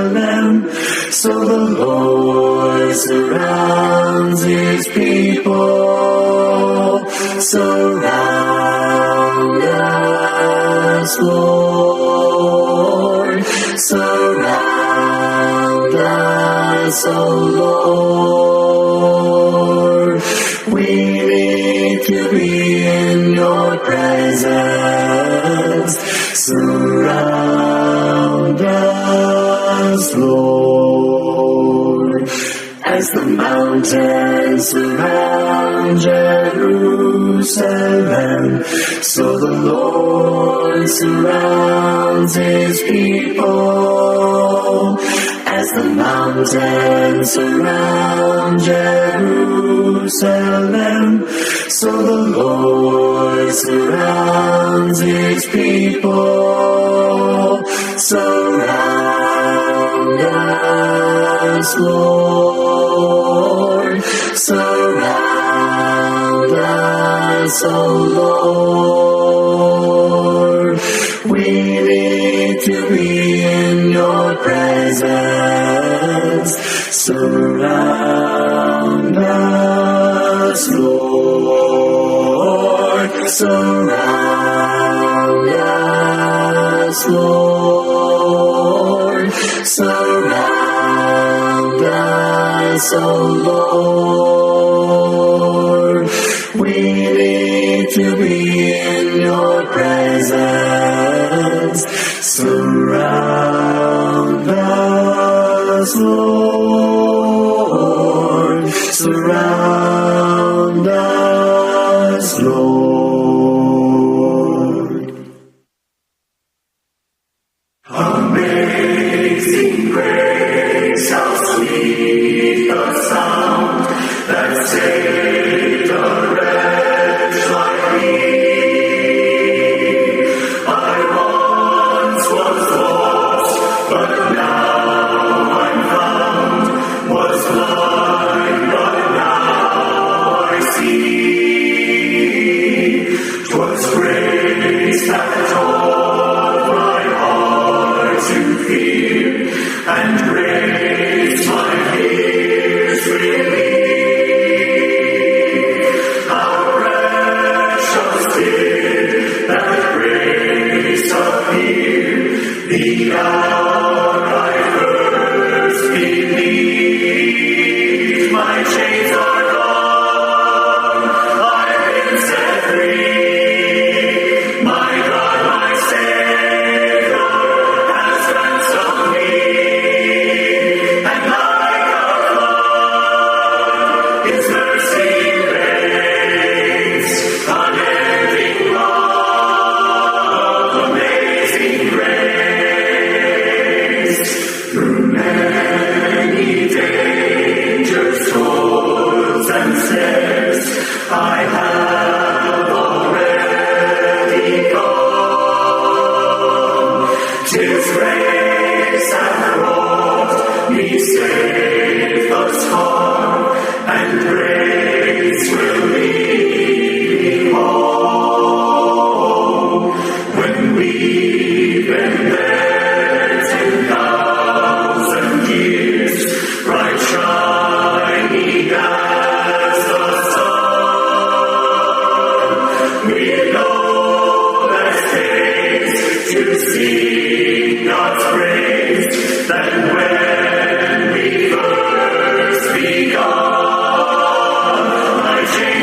Jerusalem. So the Lord surrounds his people. Surround us, Lord. Surround us, O Lord. We need to be in your presence. Surround us, Lord. As the mountains surround Jerusalem, so the Lord surrounds his people. As the mountains surround Jerusalem, so the Lord surrounds his people. Surround us, Lord. Surround us, O Lord. We need to be in your presence. Surround us, Lord. Surround us, Lord. Surround us, O Lord. We need to be in your presence. Surround us, Lord. Surround us, Lord. Amazing grace, how sweet the sound that saved a wretch like me. I once was lost, but now I'm found. Was blind, but now I see. 'Twas grace that taught my heart to fear, and grace my fears relieved. How precious did that grace appear, the hour I first believed. My chains are gone, I've been set free. My God, my Savior, has ransomed me. And like a flood, his mercy reigns, unending love, amazing grace. Through many dangers, toils, and snares, I have already gone. 'Tis grace hath brought me safe thus far, and grace will lead me home. When we've been there 10,000 years, bright shining as the sun, we know there's days to sing God's praise than when we first begun. My chains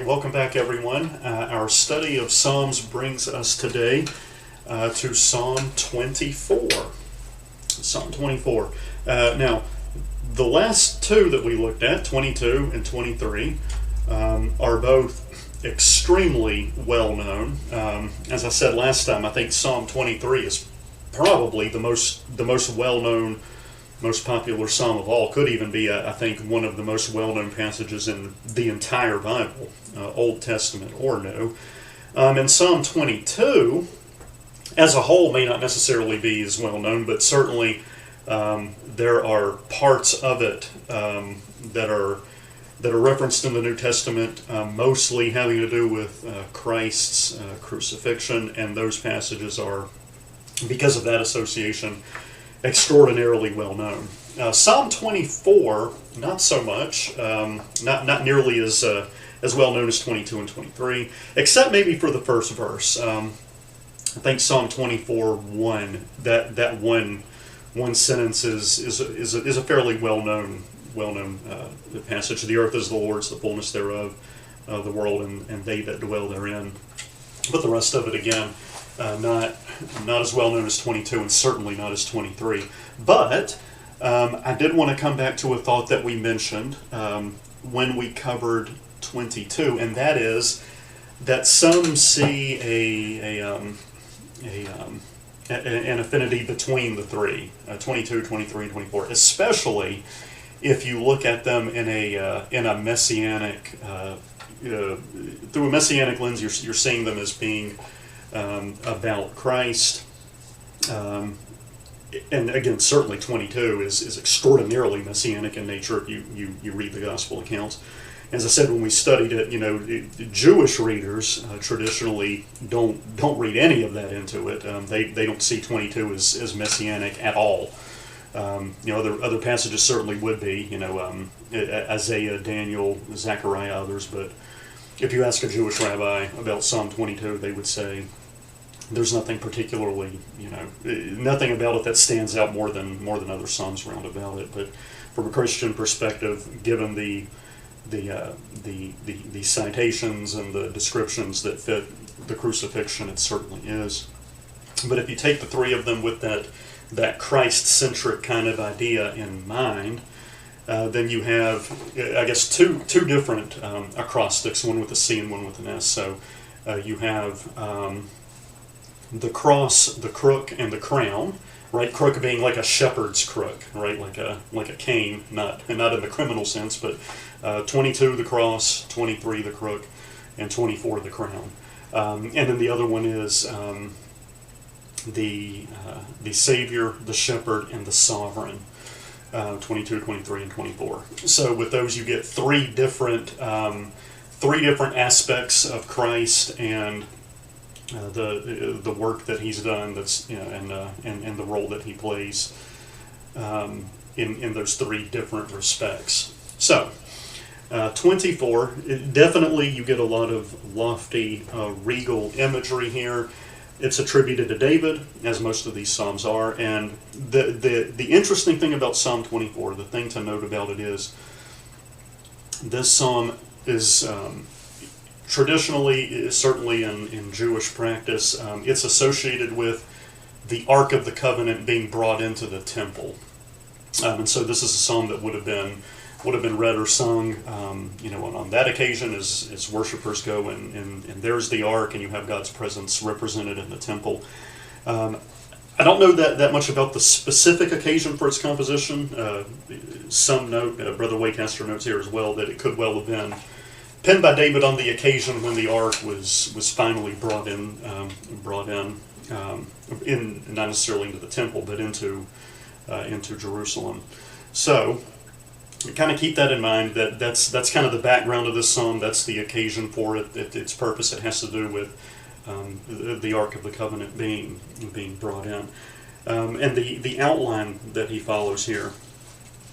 welcome back everyone. Our study of Psalms brings us today to Psalm 24. Psalm 24. Now, the last two that we looked at, 22 and 23, are both extremely well known. As I said last time, I think Psalm 23 is probably the most well known, most popular psalm of all. Could even be, I think, one of the most well-known passages in the entire Bible, Old Testament or New. And Psalm 22, as a whole, may not necessarily be as well-known, but certainly there are parts of it that are referenced in the New Testament, mostly having to do with Christ's crucifixion, and those passages are, because of that association, extraordinarily well known. Psalm 24, not so much, not nearly as well known as 22 and 23, except maybe for the first verse. I think Psalm 24:1, that one sentence is a fairly well known passage. The earth is the Lord's, the fullness thereof, the world and they that dwell therein. But the rest of it, again, not as well known as 22, and certainly not as 23. But I did want to come back to a thought that we mentioned when we covered 22, and that is that some see an affinity between the three, 22, 23, and 24, especially if you look at them in a messianic through a messianic lens. You're seeing them as being about Christ, and again, certainly 22 is extraordinarily messianic in nature if you read the gospel accounts. As I said when we studied it, Jewish readers traditionally don't read any of that into it. They don't see 22 as messianic at all. Other passages certainly would be, Isaiah, Daniel, Zechariah, others, but if you ask a Jewish rabbi about Psalm 22, they would say there's nothing particularly, nothing about it that stands out more than other psalms round about it. But from a Christian perspective, given the citations and the descriptions that fit the crucifixion, it certainly is. But if you take the three of them with that Christ-centric kind of idea in mind, then you have, I guess, two different acrostics, one with a C and one with an S. So you have the cross, the crook, and the crown. Right, crook being like a shepherd's crook, right, like a cane, not in the criminal sense, but 22 the cross, 23 the crook, and 24 the crown. And then the other one is the Savior, the shepherd, and the sovereign. 22, 23, and 24. So with those, you get three different aspects of Christ and the work that he's done, that's and the role that he plays in those three different respects. So 24, definitely you get a lot of lofty regal imagery here. It's attributed to David, as most of these psalms are, and the interesting thing about Psalm 24, the thing to note about it is this psalm is traditionally, certainly in Jewish practice, it's associated with the Ark of the Covenant being brought into the temple, and so this is a psalm that would have been read or sung, on that occasion as worshipers go and there's the Ark, and you have God's presence represented in the temple. I don't know that much about the specific occasion for its composition. Some note, Brother Waycaster notes here as well, that it could well have been penned by David on the occasion when the Ark was finally brought in, not necessarily into the temple, but into Jerusalem. So kind of keep that in mind. That's kind of the background of this psalm. That's the occasion for it. Its purpose. It has to do with the Ark of the Covenant being brought in, and the outline that he follows here.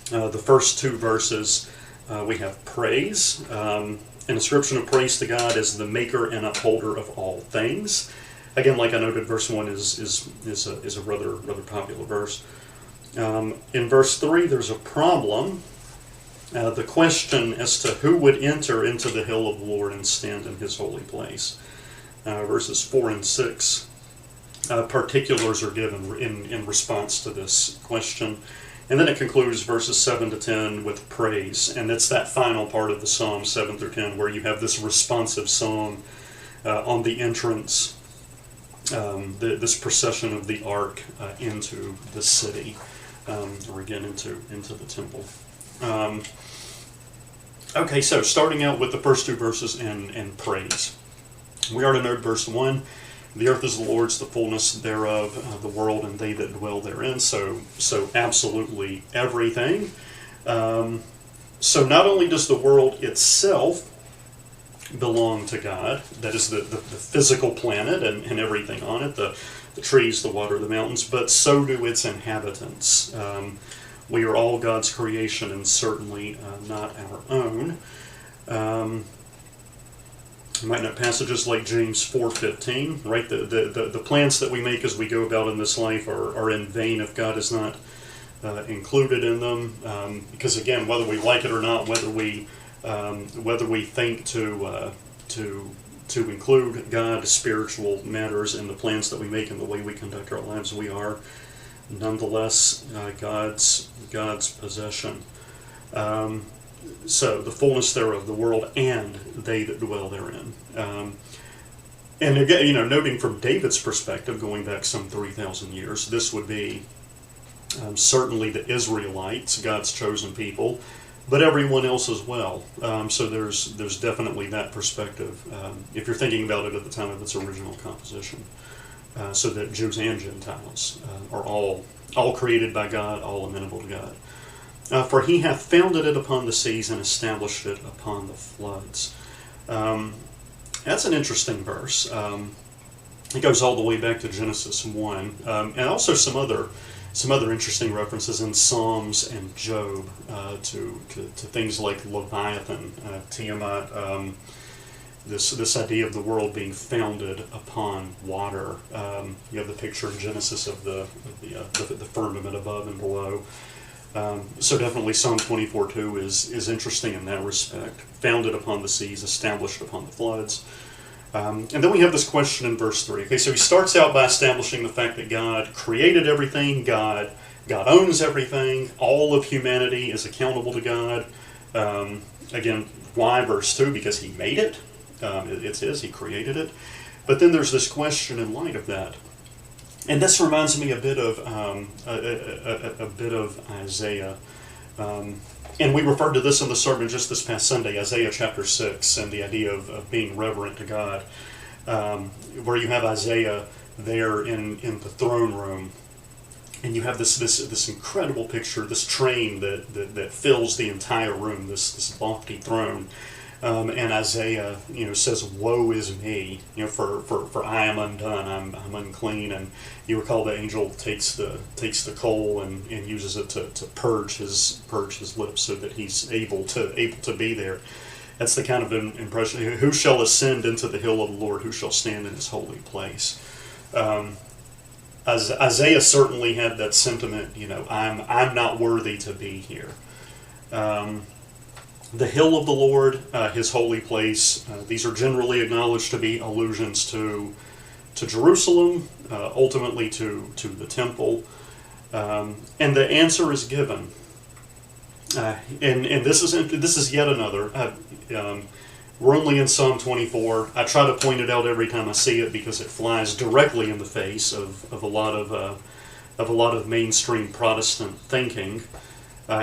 The first two verses, we have praise. An ascription of praise to God as the maker and upholder of all things. Again, like I noted, verse 1 is a rather popular verse. In verse 3, there's a problem. the question as to who would enter into the hill of the Lord and stand in his holy place. Verses 4 and 6, particulars are given in response to this question. And then it concludes verses 7 to 10 with praise. And it's that final part of the psalm, 7 through 10, where you have this responsive song on the entrance, this procession of the ark into the city, or again into the temple. Okay, so starting out with the first two verses and praise. We are to note verse 1, the earth is the Lord's, the fullness thereof, the world and they that dwell therein. So absolutely everything. So not only does the world itself belong to God, that is the physical planet and everything on it, the trees, the water, the mountains, but so do its inhabitants. We are all God's creation and certainly not our own. You might know passages like James 4:15, right? The plans that we make as we go about in this life are in vain if God is not included in them. Because again, whether we like it or not, whether we think to include God, spiritual matters in the plans that we make and the way we conduct our lives, we are nonetheless God's possession. So the fullness thereof, the world and they that dwell therein. And again, noting from David's perspective, going back some 3,000 years, this would be certainly the Israelites, God's chosen people, but everyone else as well. So there's definitely that perspective, if you're thinking about it at the time of its original composition. So that Jews and Gentiles are all created by God, all amenable to God. For he hath founded it upon the seas and established it upon the floods. That's an interesting verse. It goes all the way back to Genesis 1, and also some other interesting references in Psalms and Job to things like Leviathan, Tiamat. This idea of the world being founded upon water. You have the picture in Genesis of the firmament above and below. So definitely Psalm 24:2 is interesting in that respect. Founded upon the seas, established upon the floods. And then we have this question in verse 3. Okay, so he starts out by establishing the fact that God created everything, God owns everything, all of humanity is accountable to God. Again, why verse 2? Because he made it. It's his, he created it. But then there's this question in light of that. And this reminds me a bit of Isaiah, and we referred to this in the sermon just this past Sunday, Isaiah chapter 6, and the idea of being reverent to God, where you have Isaiah there in the throne room, and you have this incredible picture, this train that fills the entire room, this lofty throne. And Isaiah, says, "Woe is me, for I am undone, I'm unclean." And you recall the angel takes the coal and uses it to purge his lips so that he's able to be there. That's the kind of impression. Who shall ascend into the hill of the Lord? Who shall stand in his holy place? Isaiah certainly had that sentiment. I'm not worthy to be here. The hill of the Lord, his holy place, these are generally acknowledged to be allusions to Jerusalem, ultimately to the temple. And the answer is given. And this is yet another. We're only in Psalm 24. I try to point it out every time I see it because it flies directly in the face of a lot of mainstream Protestant thinking.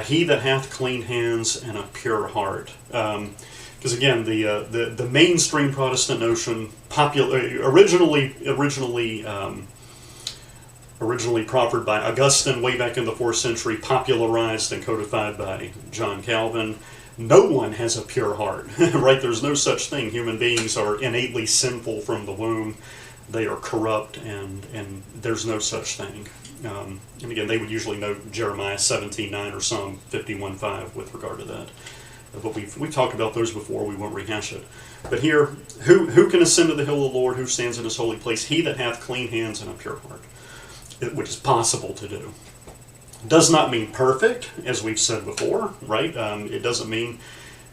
He that hath clean hands and a pure heart. Because again, the mainstream Protestant notion, originally proffered by Augustine way back in the 4th century, popularized and codified by John Calvin. No one has a pure heart, right? There's no such thing. Human beings are innately sinful from the womb. They are corrupt, and there's no such thing. And again, they would usually note Jeremiah 17:9 or Psalm 51:5 with regard to that. But we've talked about those before. We won't rehash it. But here, who can ascend to the hill of the Lord? Who stands in his holy place? He that hath clean hands and a pure heart, which is possible to do. Does not mean perfect, as we've said before, right? It doesn't mean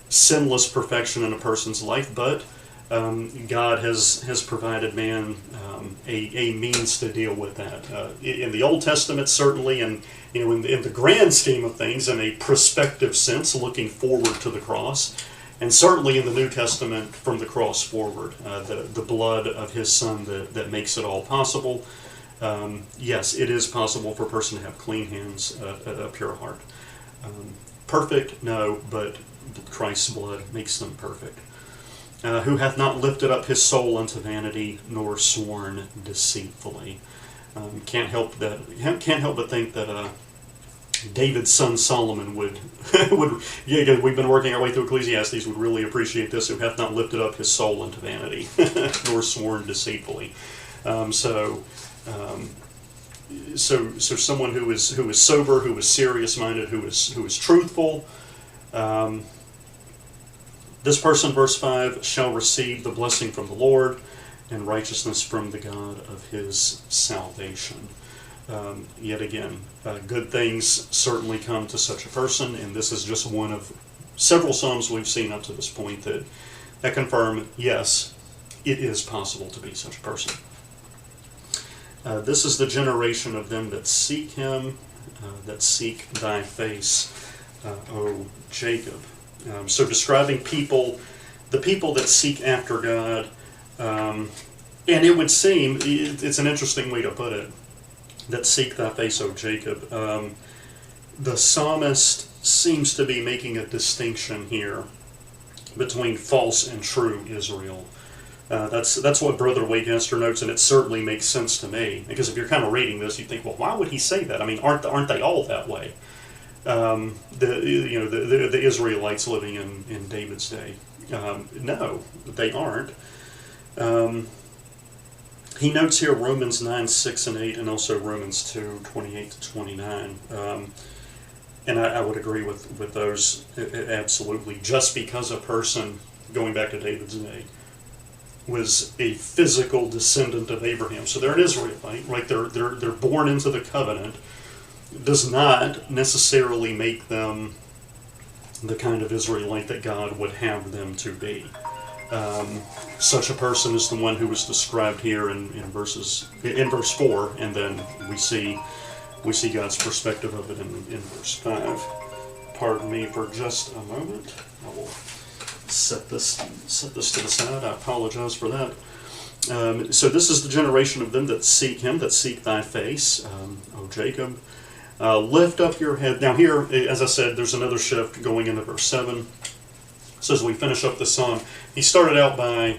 sinless perfection in a person's life, but God has provided man a means to deal with that. In the Old Testament, certainly, and in the grand scheme of things, in a prospective sense, looking forward to the cross, and certainly in the New Testament, from the cross forward, the blood of His Son that makes it all possible. Yes, it is possible for a person to have clean hands, a pure heart. Perfect, no, but Christ's blood makes them perfect. Who hath not lifted up his soul unto vanity, nor sworn deceitfully. Can't help but think that David's son Solomon would we've been working our way through Ecclesiastes, would really appreciate this. Who hath not lifted up his soul unto vanity, nor sworn deceitfully. So someone who is sober, who is serious minded, who is truthful. This person, verse 5, shall receive the blessing from the Lord and righteousness from the God of his salvation. Yet again, good things certainly come to such a person, and this is just one of several Psalms we've seen up to this point that confirm, yes, it is possible to be such a person. This is the generation of them that seek him, that seek thy face, O Jacob. So describing the people that seek after God, and it would seem, it's an interesting way to put it, that seek thy face, O Jacob. The psalmist seems to be making a distinction here between false and true Israel. That's what Brother Waycaster notes, and it certainly makes sense to me. Because if you're kind of reading this, you think, well, why would he say that? I mean, aren't they all that way? The Israelites living in David's day. No, they aren't. He notes here Romans 9, 6, and 8, and also Romans 2, 28 to 29. And I would agree with those absolutely. Just because a person, going back to David's day, was a physical descendant of Abraham, so they're an Israelite, right? They're born into the covenant, does not necessarily make them the kind of Israelite that God would have them to be. Such a person is the one who was described here in verse 4, and then we see God's perspective of it in verse 5. Pardon me for just a moment. I will set this to the side. I apologize for that. So this is the generation of them that seek him, that seek thy face, O Jacob. Lift up your head. Now here, as I said, there's another shift going into verse 7. So as we finish up the psalm, he started out by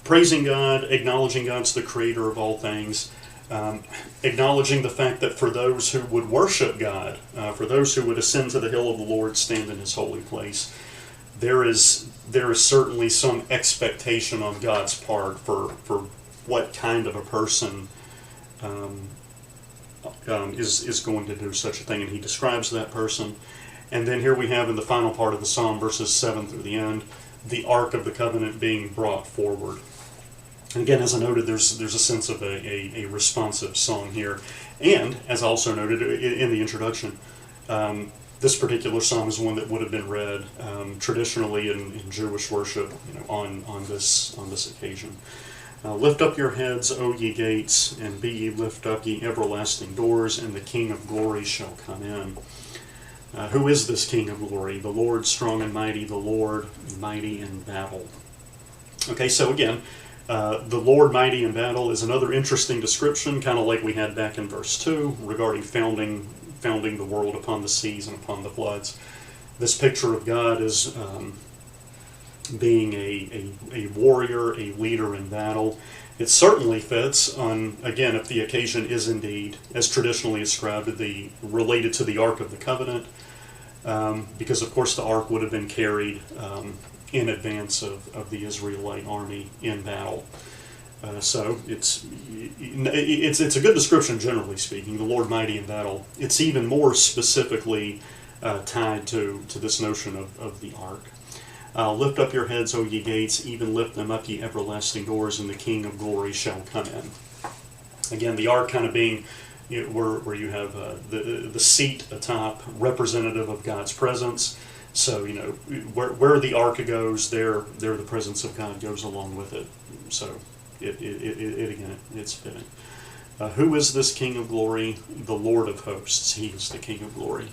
praising God, acknowledging God's the creator of all things, acknowledging the fact that for those who would worship God, for those who would ascend to the hill of the Lord, stand in his holy place, there is certainly some expectation on God's part for what kind of a person is going to do such a thing, and he describes that person. And then here we have in the final part of the psalm, verses 7 through the end, the Ark of the Covenant being brought forward. And again, as I noted, there's a sense of a responsive song here. And, as I also noted in the introduction, this particular psalm is one that would have been read traditionally in Jewish worship, on this occasion. Lift up your heads, O ye gates, and be ye lift up, ye everlasting doors, and the King of glory shall come in. Who is this King of glory? The Lord strong and mighty, the Lord mighty in battle. Okay, so again, the Lord mighty in battle is another interesting description, kind of like we had back in verse 2, regarding founding the world upon the seas and upon the floods. This picture of God as being a warrior, a leader in battle. It certainly fits on, again, if the occasion is indeed, as traditionally ascribed, related to the Ark of the Covenant, because of course the Ark would have been carried in advance of the Israelite army in battle. So it's a good description, generally speaking. The Lord mighty in battle. It's even more specifically tied to this notion of the Ark. Lift up your heads, O ye gates, even lift them up, ye everlasting doors, and the King of glory shall come in. Again, the Ark kind of being where you have the seat atop, representative of God's presence. So where the ark goes, there the presence of God goes along with it. So it's fitting. Who is this King of glory? The Lord of hosts. He is the King of glory.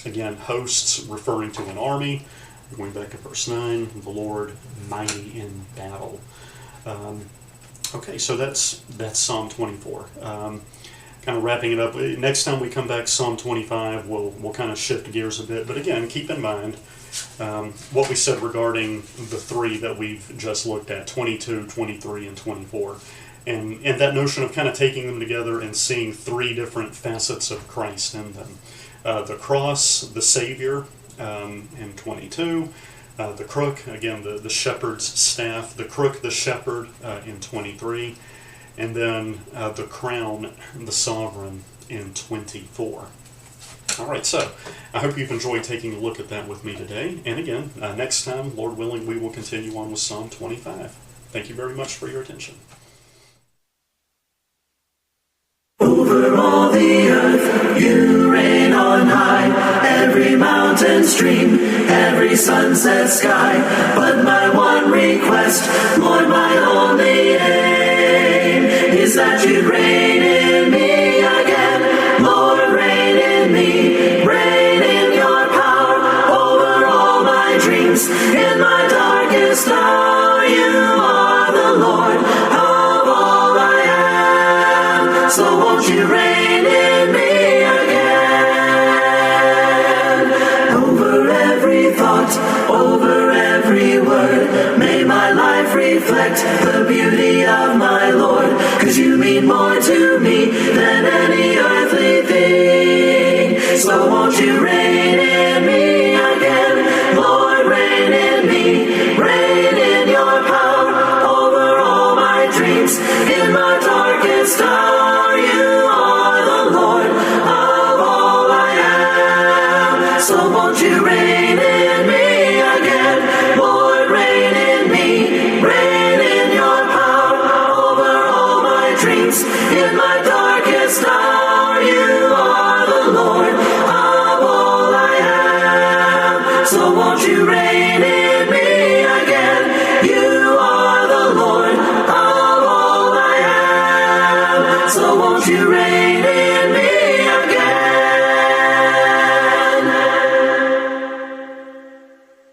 Again, hosts referring to an army. Going back to verse 9, the Lord mighty in battle. Okay, so that's Psalm 24. Kind of wrapping it up. Next time we come back, Psalm 25, we'll kind of shift gears a bit. But again, keep in mind what we said regarding the three that we've just looked at, 22, 23, and 24. And that notion of kind of taking them together and seeing three different facets of Christ in them. The cross, the Savior, in 22. The crook, again, the shepherd's staff. The crook, the shepherd, in 23. And then the crown, the sovereign, in 24. All right, so I hope you've enjoyed taking a look at that with me today. And again, next time, Lord willing, we will continue on with Psalm 25. Thank you very much for your attention. Over all the earth, you reign on high, every mountain stream, every sunset sky. But my one request, Lord, my only aim, is that you'd reign in me again. Lord, reign in me, reign in your power, over all my dreams, in my darkest hour. You are the Lord of all I am, so won't you reign in me again? Over every thought, over every word, may my life reflect the beauty of my Lord, 'cause you mean more to me than any earthly thing. So won't you reign in me again? Lord, reign in me, reign in your power, over all my dreams, in my darkest hour. You are the Lord of all I am, so won't you reign in me again? Lord, reign in me, reign in your power, over all my dreams, in my darkest hour. You are the Lord of all I am, so won't you reign in me again? You are the Lord of all I am, so won't you reign